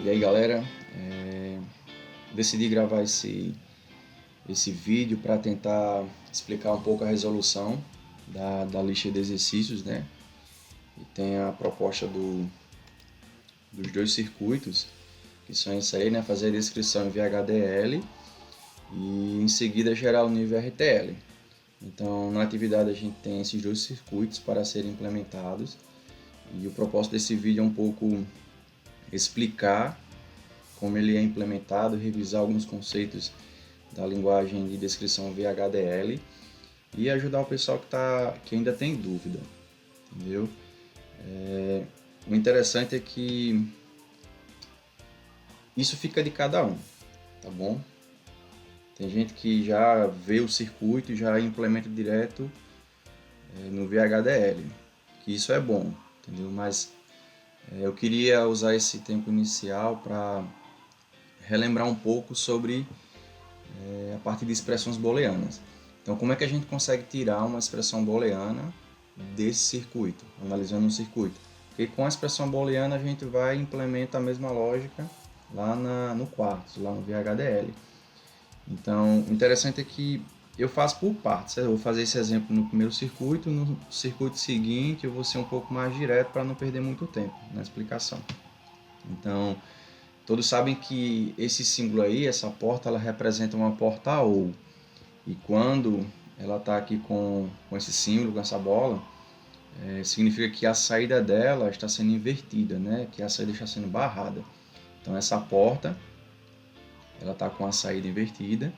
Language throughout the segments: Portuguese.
E aí galera, decidi gravar esse vídeo para tentar explicar um pouco a resolução da lista de exercícios, né? E tem a proposta dos dois circuitos, que são isso aí, né? Fazer a descrição em VHDL e em seguida gerar o nível RTL. Então na atividade a gente tem esses dois circuitos para serem implementados e o propósito desse vídeo é um pouco explicar como ele é implementado, revisar alguns conceitos da linguagem de descrição VHDL e ajudar o pessoal que ainda tem dúvida, entendeu? O interessante é que isso fica de cada um, tá bom? Tem gente que já vê o circuito e já implementa direto no VHDL, que isso é bom, entendeu? Mas eu queria usar esse tempo inicial para relembrar um pouco sobre a parte de expressões booleanas. Então, como é que a gente consegue tirar uma expressão booleana desse circuito, analisando um circuito? Porque com a expressão booleana a gente vai e implementa a mesma lógica lá no quartos, lá no VHDL. Então, o interessante é que eu faço por partes. Eu vou fazer esse exemplo no primeiro circuito, no circuito seguinte eu vou ser um pouco mais direto para não perder muito tempo na explicação. Então, todos sabem que esse símbolo aí, essa porta, ela representa uma porta OU. E quando ela está aqui com esse símbolo, com essa bola, significa que a saída dela está sendo invertida, né? Que a saída está sendo barrada. Então essa porta, ela está com a saída invertida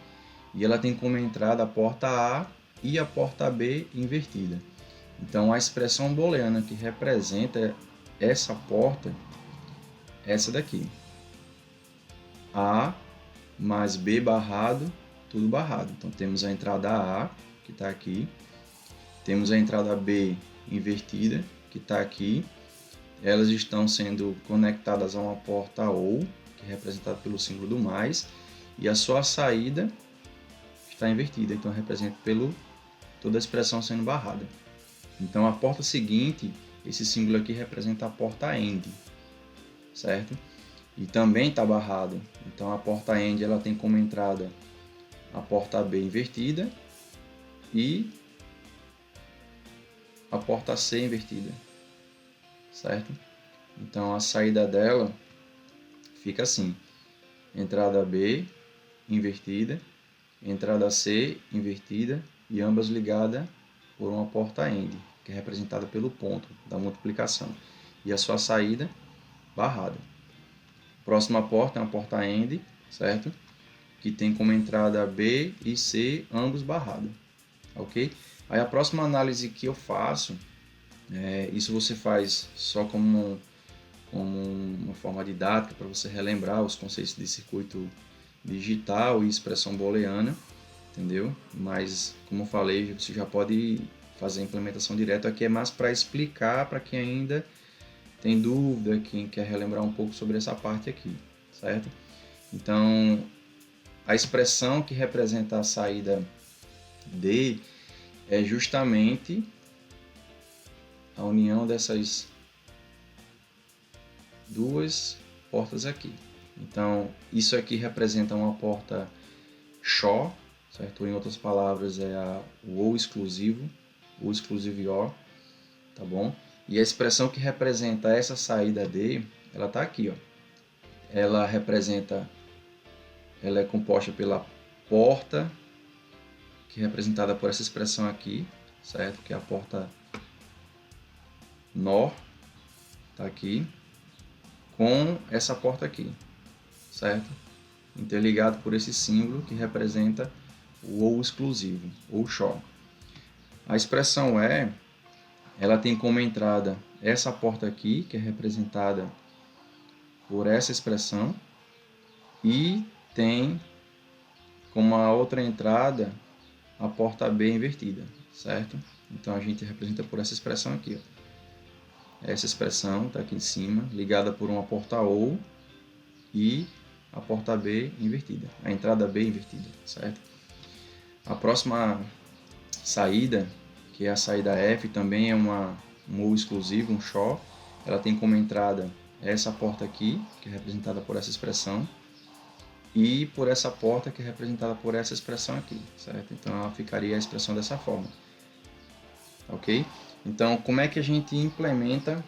e ela tem como entrada a porta A e a porta B invertida. Então a expressão booleana que representa essa porta é essa daqui. A mais B barrado, tudo barrado. Então temos a entrada A, que está aqui, temos a entrada B invertida, que está aqui, elas estão sendo conectadas a uma porta OU, que é representada pelo símbolo do mais, e a sua saída está invertida, então representa toda a expressão sendo barrada. Então a porta seguinte, esse símbolo aqui representa a porta AND, certo? E também está barrado. Então a porta AND ela tem como entrada a porta B invertida e a porta C invertida, certo? Então a saída dela fica assim: entrada B invertida, entrada C invertida e ambas ligadas por uma porta AND, que é representada pelo ponto da multiplicação, e a sua saída barrada. Próxima porta é uma porta AND, certo? Que tem como entrada B e C ambos barrados, ok? Aí a próxima análise que eu faço, isso você faz só como uma forma didática para você relembrar os conceitos de circuito digital e expressão booleana, entendeu? Mas como eu falei, você já pode fazer a implementação direta. Aqui é mais para explicar para quem ainda tem dúvida, quem quer relembrar um pouco sobre essa parte aqui, certo? Então a expressão que representa a saída D é justamente a união dessas duas portas aqui. Então, isso aqui representa uma porta SHO, certo? Ou, em outras palavras, o OU exclusivo, o exclusive OR, tá bom? E a expressão que representa essa saída D, ela tá aqui, ó. Ela é composta pela porta, que é representada por essa expressão aqui, certo? Que é a porta NOR, tá aqui, com essa porta aqui, certo? Interligado por esse símbolo que representa o OU exclusivo, ou SHO. A expressão ela tem como entrada essa porta aqui, que é representada por essa expressão, e tem como a outra entrada a porta B invertida, certo? Então a gente representa por essa expressão aqui, ó. Essa expressão está aqui em cima, ligada por uma porta OU e a porta B invertida, a entrada B invertida, certo? A próxima saída, que é a saída F, também é um OU exclusivo, um SHO. Ela tem como entrada essa porta aqui, que é representada por essa expressão, e por essa porta que é representada por essa expressão aqui, certo? Então ela ficaria a expressão dessa forma, ok? Então como é que a gente implementa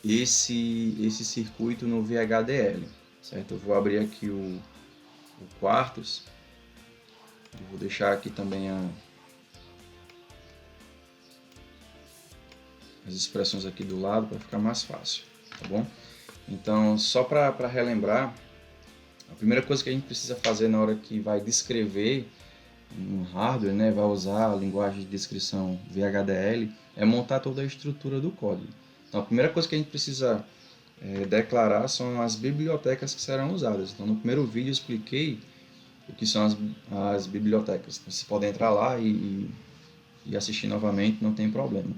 esse circuito no VHDL, certo? Eu vou abrir aqui o Quartus, eu vou deixar aqui também as expressões aqui do lado para ficar mais fácil, tá bom? Então só para relembrar, a primeira coisa que a gente precisa fazer na hora que vai descrever um hardware, né, vai usar a linguagem de descrição VHDL, é montar toda a estrutura do código. Então a primeira coisa que a gente precisa declarar são as bibliotecas que serão usadas. Então no primeiro vídeo eu expliquei o que são as bibliotecas. Então, você pode entrar lá e assistir novamente, não tem problema,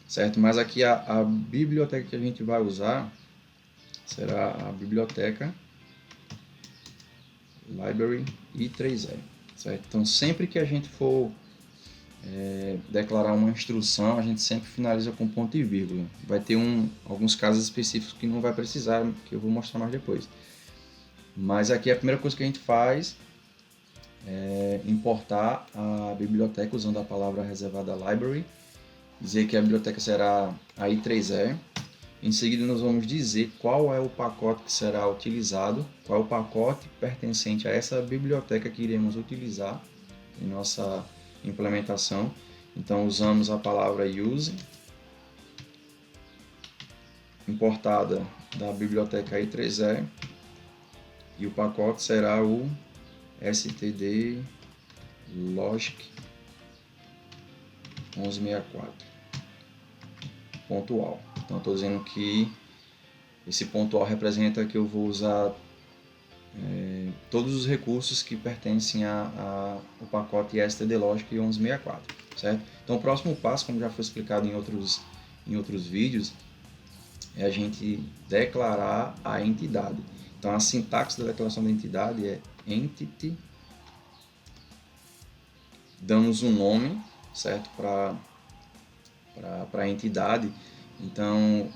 certo? Mas aqui a biblioteca que a gente vai usar será a biblioteca Library I3E, certo? Então sempre que a gente for declarar uma instrução, a gente sempre finaliza com ponto e vírgula. Vai ter alguns casos específicos que não vai precisar, que eu vou mostrar mais depois. Mas aqui a primeira coisa que a gente faz é importar a biblioteca usando a palavra reservada library, dizer que a biblioteca será a I3E. Em seguida nós vamos dizer qual é o pacote que será utilizado, qual é o pacote pertencente a essa biblioteca que iremos utilizar em nossa implementação. Então usamos a palavra use, importada da biblioteca I3E, e o pacote será o std logic 1164 pontual. Então estou dizendo que esse pontual representa que eu vou usar todos os recursos que pertencem ao pacote std logic 1164, certo? Então o próximo passo, como já foi explicado em outros vídeos, é a gente declarar a entidade. Então a sintaxe da declaração da entidade é entity, damos um nome, certo, para a entidade. Então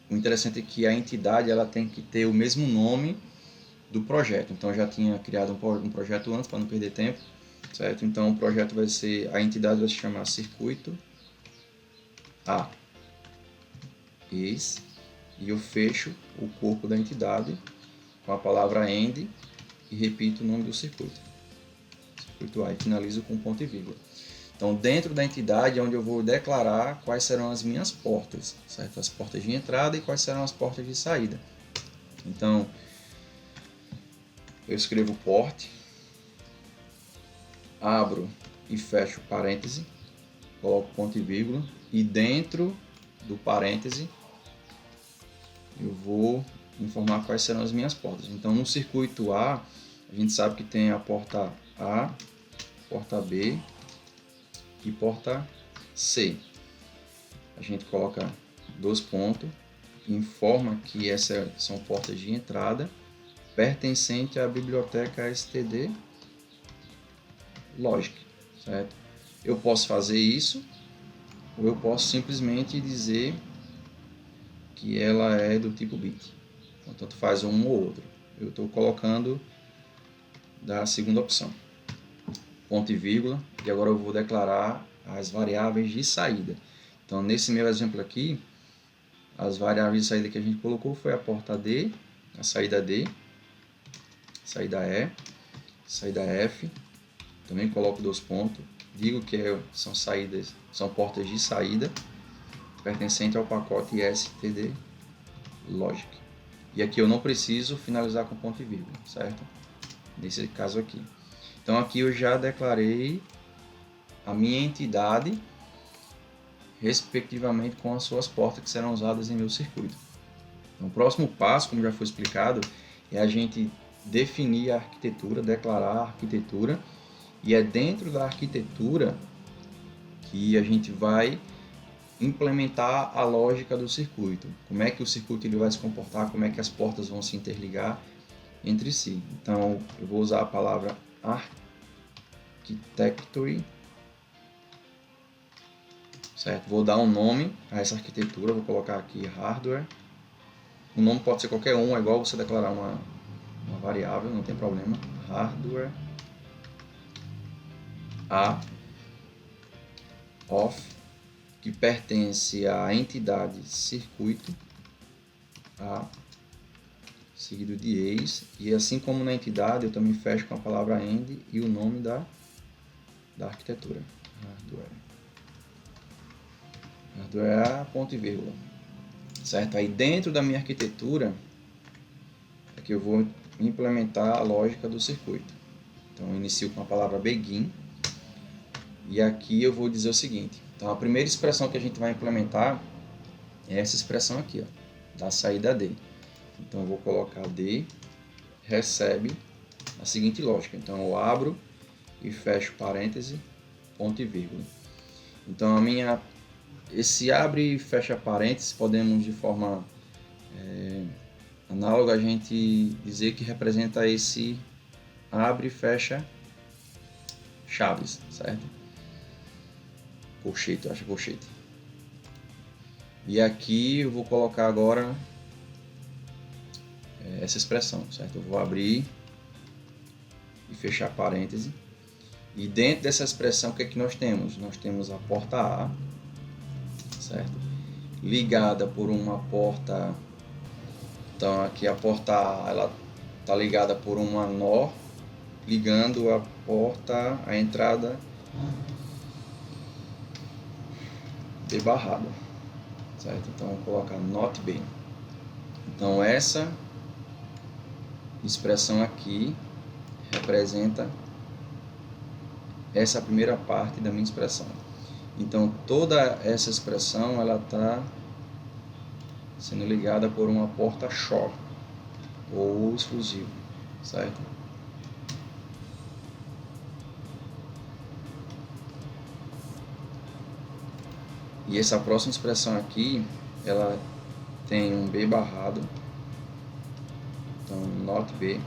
o interessante é que a entidade ela tem que ter o mesmo nome do projeto. Então eu já tinha criado um projeto antes para não perder tempo, certo? Então o projeto vai ser, a entidade vai se chamar circuito A. E eu fecho o corpo da entidade com a palavra end e repito o nome do circuito. Circuito A, e finalizo com ponto e vírgula. Então, dentro da entidade é onde eu vou declarar quais serão as minhas portas, certo? As portas de entrada e quais serão as portas de saída. Então, eu escrevo port, abro e fecho parêntese, coloco ponto e vírgula, e dentro do parêntese eu vou informar quais serão as minhas portas. Então, no circuito A, a gente sabe que tem a porta A, porta B e porta C. A gente coloca 2 pontos, informa que essas são portas de entrada pertencente à biblioteca std logic, certo? Eu posso fazer isso ou eu posso simplesmente dizer que ela é do tipo bit. Então, tanto faz um ou outro. Eu estou colocando da segunda opção. Ponto e vírgula, e agora eu vou declarar as variáveis de saída. Então, nesse meu exemplo aqui, as variáveis de saída que a gente colocou foi a porta D, a saída D, saída E, saída F, também coloco 2 pontos, digo que são portas de saída, pertencente ao pacote std logic. E aqui eu não preciso finalizar com ponto e vírgula, certo? Nesse caso aqui. Então aqui eu já declarei a minha entidade, respectivamente com as suas portas que serão usadas em meu circuito. Então, o próximo passo, como já foi explicado, é a gente definir a arquitetura, declarar a arquitetura, e é dentro da arquitetura que a gente vai implementar a lógica do circuito. Como é que o circuito ele vai se comportar, como é que as portas vão se interligar entre si. Então, eu vou usar a palavra architecture, certo? Vou dar um nome a essa arquitetura, vou colocar aqui hardware O nome pode ser qualquer um, é igual você declarar uma variável, não tem problema. Hardware A of, que pertence à entidade circuito A, seguido de ex, e assim como na entidade eu também fecho com a palavra end e o nome da arquitetura. Hardware A, ponto e vírgula. Certo? Aí dentro da minha arquitetura é que eu vou implementar a lógica do circuito. Então eu inicio com a palavra begin e aqui eu vou dizer o seguinte. Então a primeira expressão que a gente vai implementar é essa expressão aqui, ó, da saída D. Então eu vou colocar D recebe a seguinte lógica. Então eu abro e fecho parêntese, ponto e vírgula. Então esse abre e fecha parênteses podemos de forma análoga a gente dizer que representa esse abre e fecha chaves, certo? Colchete, eu acho colchete. E aqui eu vou colocar agora essa expressão, certo? Eu vou abrir e fechar parêntese. E dentro dessa expressão, o que é que nós temos? Nós temos a porta A, certo? Ligada por uma porta. Então aqui a porta A, ela está ligada por uma nó, ligando a porta, a entrada B barrada, certo? Então vou colocar not B. Então essa expressão aqui representa essa primeira parte da minha expressão. Então toda essa expressão ela está sendo ligada por uma porta short ou exclusivo, certo? E essa próxima expressão aqui, ela tem um B barrado, então not B,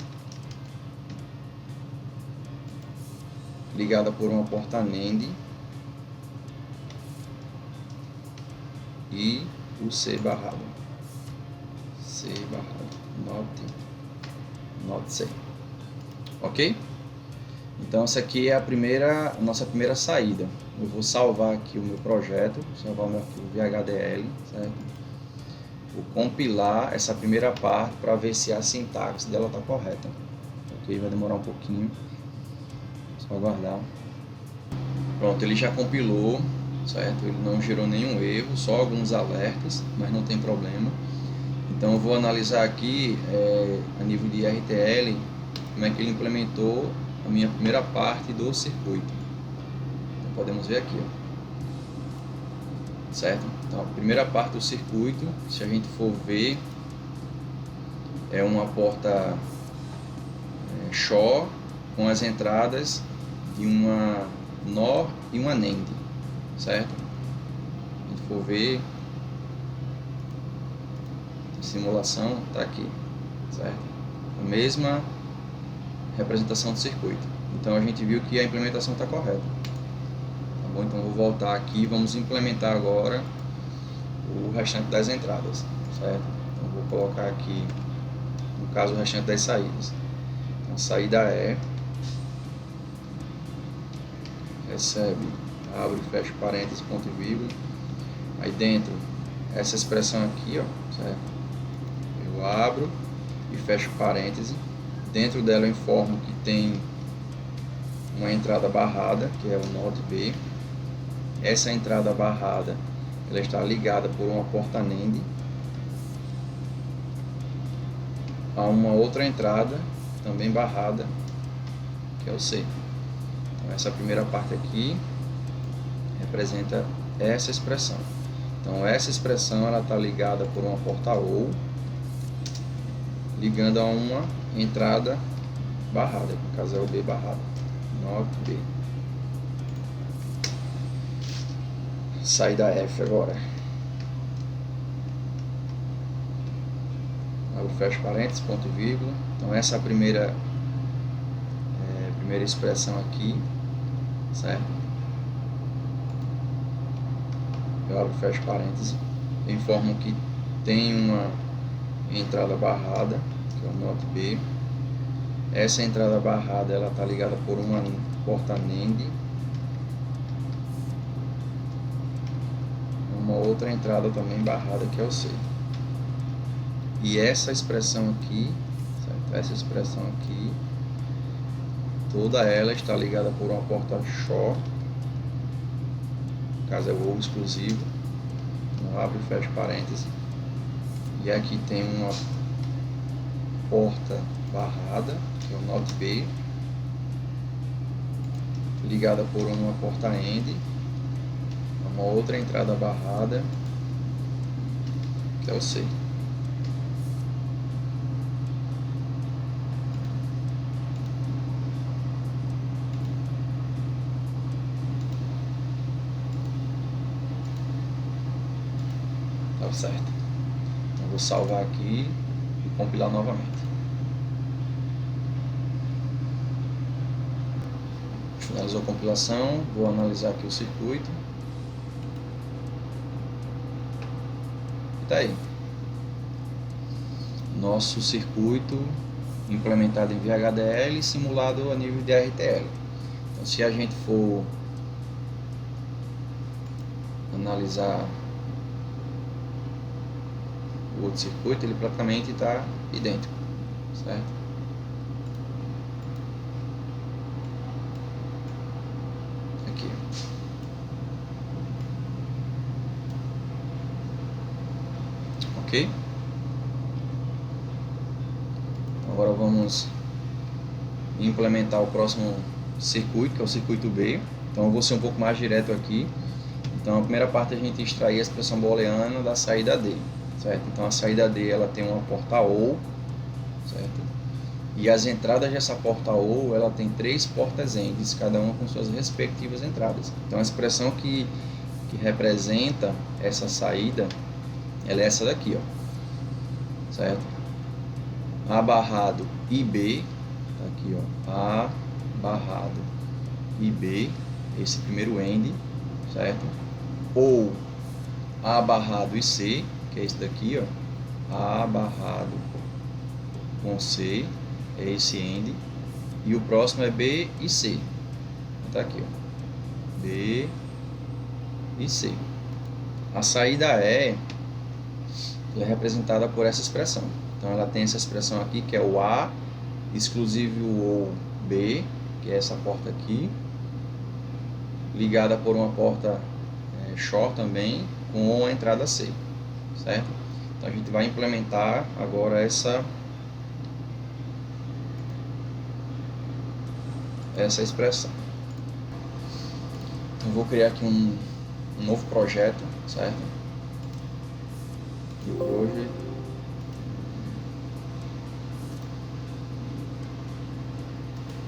ligada por uma porta NAND e o C barrado, not C, ok? Então essa aqui é a nossa primeira saída. Eu vou salvar aqui o meu projeto, salvar o meu arquivo VHDL, certo? Vou compilar essa primeira parte para ver se a sintaxe dela está correta. Ok? Vai demorar um pouquinho. Só aguardar. Pronto, ele já compilou, certo? Ele não gerou nenhum erro, só alguns alertas, mas não tem problema. Então eu vou analisar aqui a nível de RTL como é que ele implementou a minha primeira parte do circuito. Então podemos ver aqui, ó. Certo? Então a primeira parte do circuito, se a gente for ver, é uma porta SHORT com as entradas de uma NOR e uma NAND, certo? Se a gente for ver, a simulação está aqui, certo? A mesma representação do circuito. Então a gente viu que a implementação está correta. Tá bom? Então vou voltar aqui e vamos implementar agora o restante das entradas, certo? Então vou colocar aqui, no caso, o restante das saídas. Então a saída é recebe, abre e fecha parênteses, ponto e vírgula. Aí dentro, essa expressão aqui, ó, certo? Eu abro e fecho parênteses. Dentro dela eu informo que tem uma entrada barrada, que é o not B. Essa entrada barrada, ela está ligada por uma porta NAND a uma outra entrada, também barrada, que é o C. Então essa primeira parte aqui representa essa expressão. Então essa expressão ela está ligada por uma porta OU, ligando a uma entrada barrada, que no caso é o B barrado, not B. Saída F agora. Eu fecho parênteses, ponto e vírgula. Então essa é a primeira expressão aqui, certo? Eu abro e fecho parênteses. Eu informo que tem uma entrada barrada, que é o NOT B. Essa entrada barrada ela está ligada por uma porta NAND. Uma outra entrada também barrada, que é o C. E essa expressão aqui, certo? Essa expressão aqui, toda ela está ligada por uma porta SHORT, no caso é o OR exclusivo, não abre e fecha parêntese. E aqui tem uma porta barrada, que é o NOT B, ligada por uma porta AND, uma outra entrada barrada, que é o C. Tá certo. Então vou salvar aqui e compilar novamente. Finalizou a compilação, vou analisar aqui o circuito. E tá aí. Nosso circuito implementado em VHDL simulado a nível de RTL. Então, se a gente for analisar o outro circuito, ele praticamente está idêntico, certo? Aqui. Ok? Agora vamos implementar o próximo circuito, que é o circuito B. Então eu vou ser um pouco mais direto aqui. Então a primeira parte é a gente extrair a expressão booleana da saída D, certo? Então a saída D ela tem uma porta OR, certo? E as entradas dessa porta OR ela tem 3 portas ANDs, cada uma com suas respectivas entradas. Então a expressão que representa essa saída ela é essa daqui, ó, certo? A barrado IB, tá aqui, ó, A barrado IB, esse primeiro AND, certo? Ou A barrado IC, que é esse daqui, ó, A barrado com C, é esse AND, e o próximo é B e C, tá aqui, ó, B e C. A saída E é representada por essa expressão. Então ela tem essa expressão aqui que é o A exclusivo ou B, que é essa porta aqui, ligada por uma porta SHORT também, com a entrada C, certo? Então a gente vai implementar agora essa expressão. Então vou criar aqui um novo projeto, certo? E hoje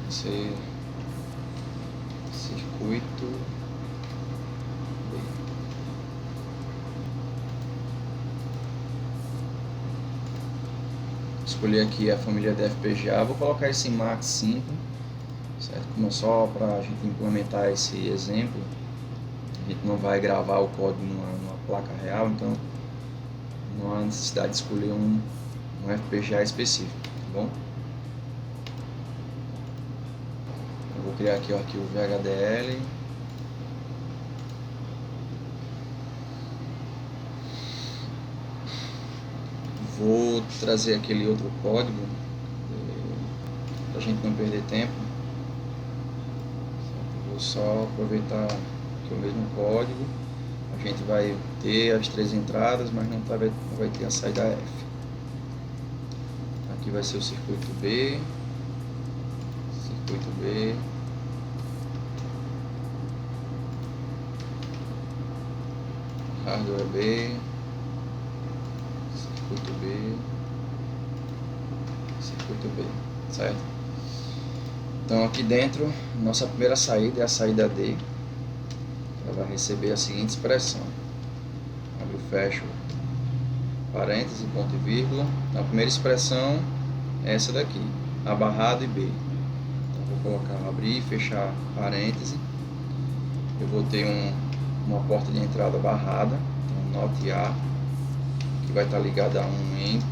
esse circuito B. Escolher aqui a família da FPGA, vou colocar esse Max 5, certo? Como só para a gente implementar esse exemplo, a gente não vai gravar o código numa placa real, então não há necessidade de escolher um FPGA específico, tá bom? Eu vou criar aqui o arquivo VHDL. Vou trazer aquele outro código para a gente não perder tempo. Vou só aproveitar aqui o mesmo código. A gente vai ter as 3 entradas, mas não vai ter a saída F. Aqui vai ser o circuito B, hardware B, circuito B, certo? Então aqui dentro, nossa primeira saída é a saída D. Ela vai receber a seguinte expressão: abre e fecha parêntese, ponto e vírgula. A primeira expressão é essa daqui, A barrado e B. Então vou colocar abrir e fechar parêntese. Eu vou ter uma porta de entrada barrada, então NOT A, que vai estar ligado a um end,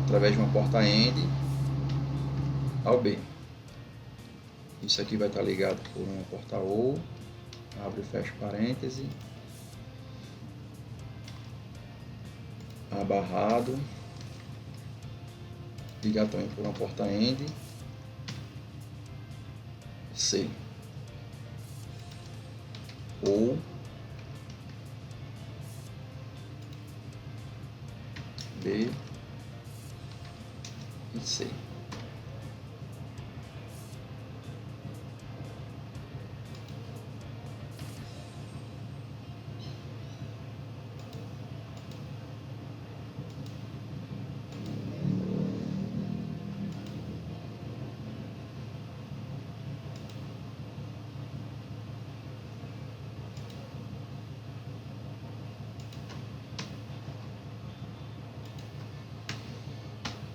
através de uma porta end ao B. Isso aqui vai estar ligado por uma porta OU, abre e fecha parêntese, abarrado, ligado também por uma porta end, C, ou B e C.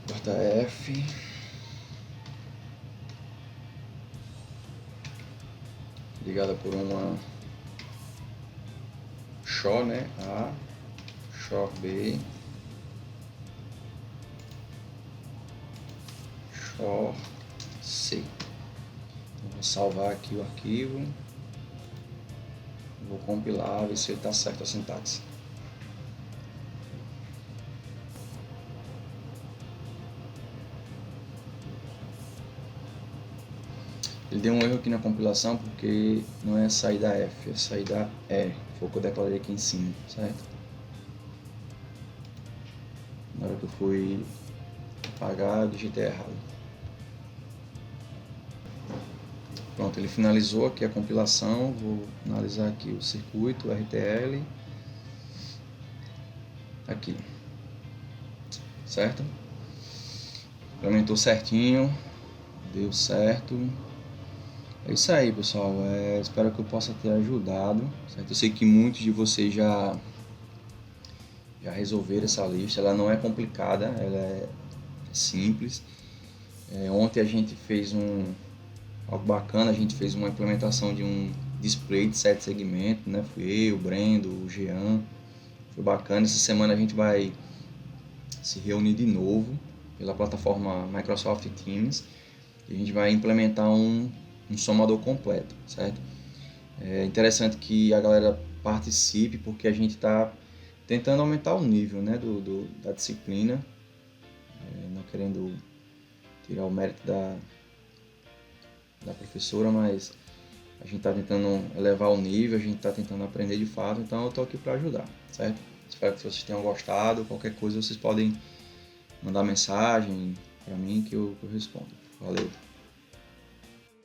Porta F, ligada por uma SHO, né? A, SHO B, SHO C. Então, vou salvar aqui o arquivo, vou compilar, ver se está certo a sintaxe. Ele deu um erro aqui na compilação porque não é saída F, é saída E. Foi o que eu declarei aqui em cima, certo? Na hora que eu fui apagar, eu digitei errado. Pronto, ele finalizou aqui a compilação. Vou analisar aqui o circuito RTL. Aqui. Certo? Implementou certinho. Deu certo. É isso aí, pessoal. Espero que eu possa ter ajudado. Certo? Eu sei que muitos de vocês já resolveram essa lista. Ela não é complicada, ela é simples. Ontem a gente fez algo bacana, a gente fez uma implementação de um display de 7 segmentos, né? Fui eu, o Brendo, o Jean. Foi bacana. Essa semana a gente vai se reunir de novo pela plataforma Microsoft Teams e a gente vai implementar um somador completo, certo? É interessante que a galera participe porque a gente está tentando aumentar o nível, né, da disciplina, não querendo tirar o mérito da professora, mas a gente está tentando elevar o nível, a gente está tentando aprender de fato, então eu estou aqui para ajudar, certo? Espero que vocês tenham gostado. Qualquer coisa vocês podem mandar mensagem para mim que eu respondo. Valeu!